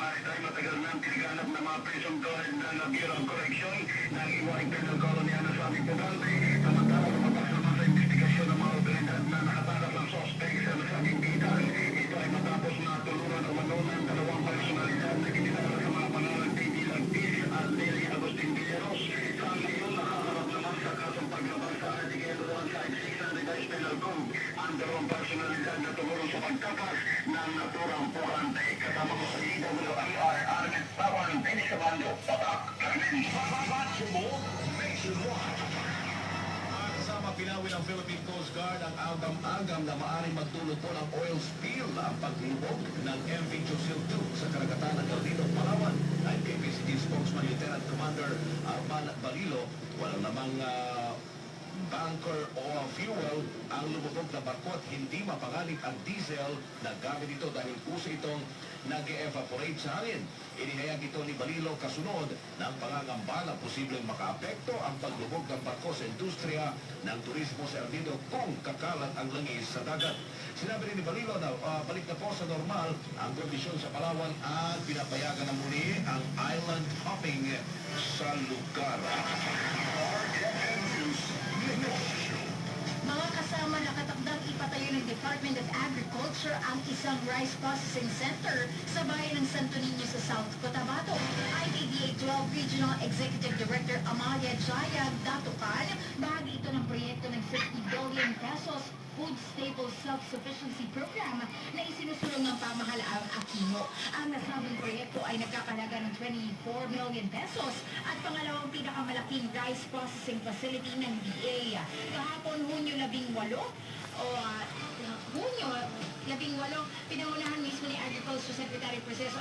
Maritime matagal nang tiniganap na mga presumptores ng Bureau of Correction ng iwaing penal colony na sa aming pugante. Samantala, lumabas naman sa investigasyon ng mga otoridad na nakatakas ng suspect sa nasabing bitan. Ito ay matapos na tulungan o manunan dalawang personalidad na kinilala sa mga pangalan P.D. Lagpis at Nelly Agustin Villeros. Sa ngayon, nakaharap naman sa kasong paglabas sa Article 156 Penal Code ang dalawang personalidad na tumulong sa pagtakas ng naturang pugante. Kasama ko sa DWIR, Arnett Tawan, Dennis Cabando, Patak, Carmen. Kasama Pinawi ng Philippine Coast Guard ang agam-agam na maaaring magdulot po ng oil spill ang paglubog ng MV Chosil 2 sa karagatan ng Galdino, Palawan. Ay KPCD spokesman Lieutenant Commander Arman Balilo, walang namang bunker o fuel ang lumubog na barko at hindi mapanganib ang diesel na gamit ito dahil puso itong nag-evaporate sa hangin. Inihayag ito ni Balilo kasunod ng pangangamba na posibleng makaapekto ang paglubog ng barko sa industriya ng turismo sa El Nido kung kakalat ang langis sa dagat. Sinabi rin ni Balilo na balik na po sa normal ang kondisyon sa Palawan at pinapayagan na muli ang island hopping sa lugar. Mga kasama nakatakdang ipatayo ng Department of Agriculture ang isang rice processing center sa bayan ng Santo Niño sa South Cotabato. IDDA 12 Regional Executive Director Amalia Jaya Datukan, bahagi ito ng proyekto ng 50 billion pesos Food Staples Self-Sufficiency Program na isinusulong ng pamahalaang Aquino. Ang nasabing proyekto ay nagkakalaga ng 24 million pesos at pangalawang pinakamalaking rice processing facility ng DA. Kahapon, Hunyo 18, Hunyo 18, pinangunahan mismo ni Agriculture Secretary Proceso